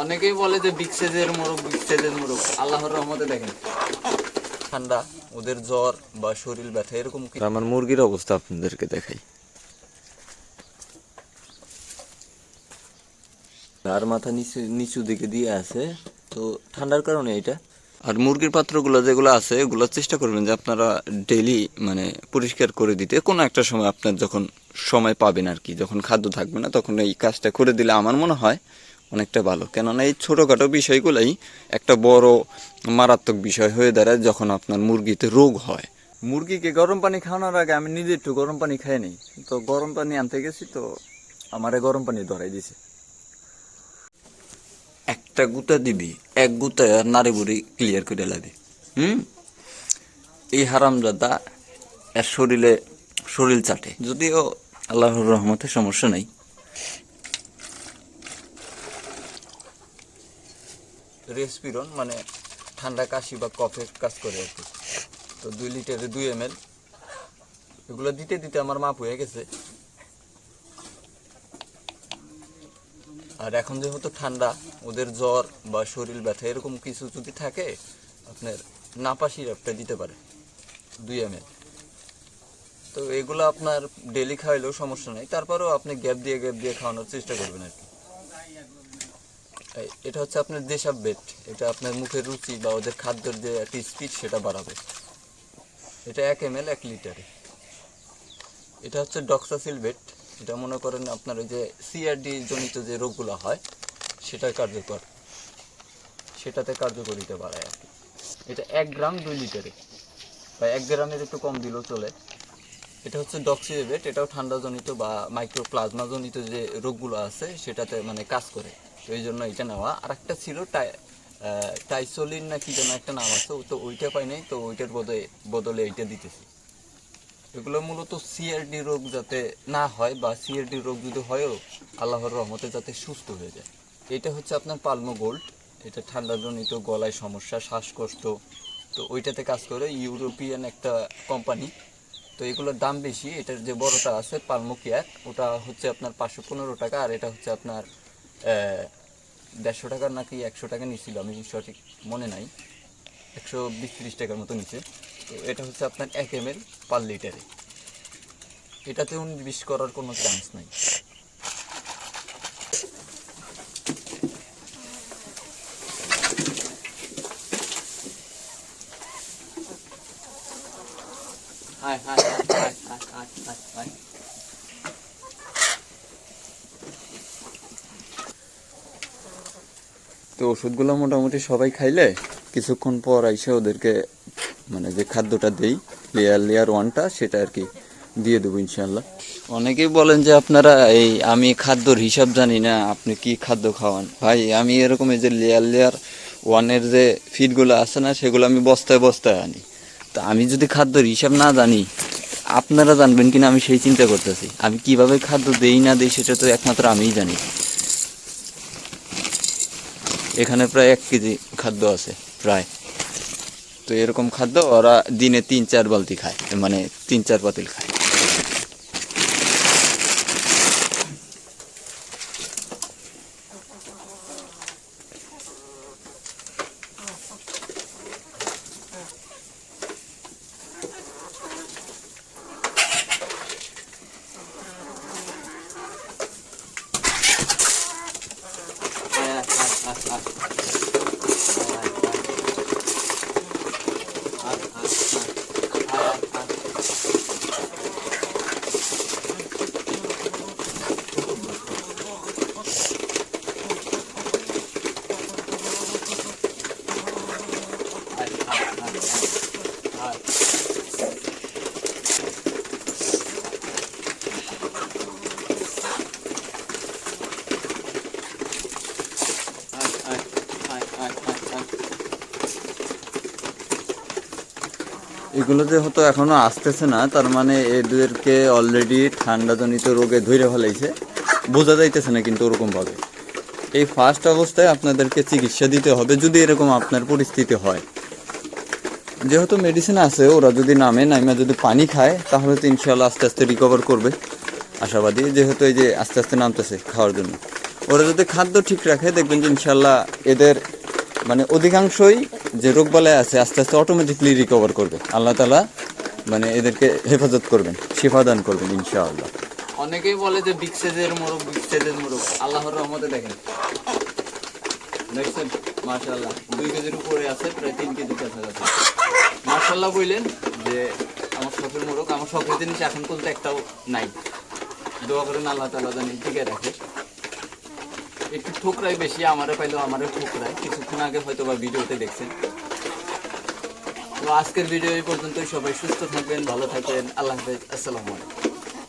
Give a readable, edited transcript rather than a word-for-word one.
অনেকেই বলে যে বিগ সাইজের মোরগ, আল্লাহর রহমতে দেখেন ঠান্ডা, ওদের জ্বর বা শরীর ব্যথা এরকম কি। আমার মুরগির অবস্থা আপনাদেরকে দেখাই। আর মাথা নিচু নিচু দিকে দিয়ে আছে, তো ঠান্ডার কারণে এটা। আর মুরগির পাত্রগুলো যেগুলো আছে এগুলো চেষ্টা করবেন যে আপনারা ডেইলি মানে পরিষ্কার করে দিতে। কোনো একটা সময় আপনার যখন সময় পাবেন আর কি, যখন খাদ্য থাকবে না তখন এই কাজটা করে দিলে আমার মনে হয় অনেকটা ভালো। কেননা এই ছোটোখাটো বিষয়গুলোই একটা বড় মারাত্মক বিষয় হয়ে দাঁড়ায় যখন আপনার মুরগিতে রোগ হয়। মুরগিকে গরম পানি খাওয়ানোর আগে আমি নিজে একটু গরম পানি খাই নিই, তো গরম পানি আনতে গেছি তো আমারে গরম পানি ধরাই দিছে। একটা গুতা দিবি, এক গুতায় আর নাড়ি বুড়ি ক্লিয়ার করে লাবি। এই হারামজাদা এর শরীর চাটে, যদিও আল্লাহর রহমতে সমস্যা নাই। রেসপিরন মানে ঠান্ডা কাশি বা কফের কাজ করে আর কি। তো 2 লিটারে 2 ml এগুলো দিতে দিতে আমার মাপ হয়ে গেছে। আর এখন যেহেতু ঠান্ডা, ওদের জ্বর বা শরীর ব্যথা এরকম কিছু যদি থাকে, আপনার নাপা সিরাপটা দিতে পারে 2 ml। তো এগুলো আপনার ডেলি খাওয়াইলেও সমস্যা নেই, তারপরেও আপনি গ্যাপ দিয়ে খাওয়ানোর চেষ্টা করবেন আর কি। এটা হচ্ছে আপনার দেশাব বেট, এটা আপনার মুখের রুচি বা ওদের খাদ্যের যে একটা স্পিড সেটা বাড়াবে। এটা 1 ml 1 লিটারে। এটা হচ্ছে ডক্সাসিলবেট, এটা মনে করেন আপনার ওই যে সিআরডি জনিত যে রোগগুলো হয় সেটা কার্যকর, সেটাতে কার্যকরিতা বাড়ায় আর কি। এটা 1 গ্রাম 2 লিটারে, বা 1 গ্রামের একটু কম দিলেও চলে। এটা হচ্ছে ডক্সিবেট, এটাও ঠান্ডাজনিত বা মাইক্রোপ্লাজমাজনিত যে রোগগুলো আছে সেটাতে মানে কাজ করে, তো এই জন্য এটা নেওয়া। আর একটা ছিল টাইসোলিন না কি যেন একটা নাম আছে, তো ওইটা পাই নাই, তো ওইটার বদলে এইটা দিতেছি। এগুলো মূলত সিআরডি রোগ যাতে না হয়, বা সিআরডি রোগ যদি হয়ও আল্লাহর রহমতে যাতে সুস্থ হয়ে যায়। এটা হচ্ছে আপনার পালমো গোল্ড, এটা ঠান্ডাজনিত গলায় সমস্যা, শ্বাসকষ্ট, তো ওইটাতে কাজ করে, ইউরোপিয়ান একটা কোম্পানি। তো এগুলোর দাম বেশি, এটার যে বড়টা আছে পালমো কেয়ার, ওটা হচ্ছে আপনার 515 টাকা, আর এটা হচ্ছে আপনার 150 টাকা নাকি 100 টাকা নিচ্ছিল, আমি সঠিক মনে নাই, 120-30 টাকার মতো নিচে। তো এটা হচ্ছে আপনার 1 ml পার লিটারে, এটাতে 19-20 করার কোনো চান্স নাই। তো ওষুধগুলো মোটামুটি সবাই খাইলে কিছুক্ষণ পর আইসা ওদেরকে মানে যে খাদ্যটা দেই লেয়ার 1টা সেটা আর কি দিয়ে দেবো ইনশাল্লাহ। অনেকেই বলেন যে আপনারা আমি খাদ্যর হিসাব জানি না, আপনি কি খাদ্য খাওয়ান। ভাই আমি এরকম এই যে লেয়ার 1-এর যে ফিডগুলো আছে না, সেগুলো আমি বস্তায় বস্তায় আনি। তা আমি যদি খাদ্যর হিসাব না জানি, আপনারা জানবেন কিনা আমি সেই চিন্তা করতেছি। আমি কিভাবে খাদ্য দেই না দেই সেটা তো একমাত্র আমিই জানি। এখানে প্রায় 1 কেজি খাদ্য আছে প্রায়। তো এরকম খাদ্য ওরা দিনে 3-4 বালতি খায়, মানে 3-4 পাতিল খায়। এগুলো যে হয়তো এখনো আসতেছে না, তার মানে এদেরকে অলরেডি ঠান্ডাজনিত রোগে ধরে ফেলাইছে, বোঝা যাইতেছে না কিন্তু ওরকমভাবে। এই ফার্স্ট অবস্থায় আপনাদেরকে চিকিৎসা দিতে হবে যদি এরকম আপনার পরিস্থিতি হয়। যেহেতু মেডিসিন আছে, ওরা যদি নাইমা যদি পানি খায় তাহলে তো ইনশাল্লাহ আস্তে আস্তে রিকভার করবে, আশাবাদী। যেহেতু এই যে আস্তে আস্তে নামতেছে খাওয়ার জন্য, ওরা যদি খাদ্য ঠিক রাখে দেখবেন যে ইনশাল্লাহ এদের মানে অধিকাংশই যে রোগবালাই আছে আস্তে আস্তে অটোমেটিকলি রিকভার করবে। আল্লাহ তাআলা মানে এদেরকে হেফাজত করবেন, শিফা দান করবেন ইনশাআল্লাহ। অনেকেই বলে যে বিগ সাইজের মোরগ, বিগ সাইজের মোরগ, আল্লাহর রহমতে দেখেন দেখছেন মাশাআল্লাহ 2 কেজির উপরে আছে, প্রায় 3 কেজি কাছাকাছি। মাশাআল্লাহ বললেন যে আমার শখের মোরগ, আমার শখের জিনিস এখন পর্যন্ত একটাও নাই। দোয়া করেন আল্লাহ তাআলা জানি টিকে রাখে। একটু ঠোকরাই বেশি, আমারে পাইলেও আমারে ঠোকরায়, কিছুক্ষণ আগে হয়তো বা ভিডিওতে দেখছেন। তো আজকের ভিডিও এই পর্যন্তই। সবাই সুস্থ থাকবেন, ভালো থাকবেন। আল্লাহ হাফেজ, আসসালামু আলাইকুম।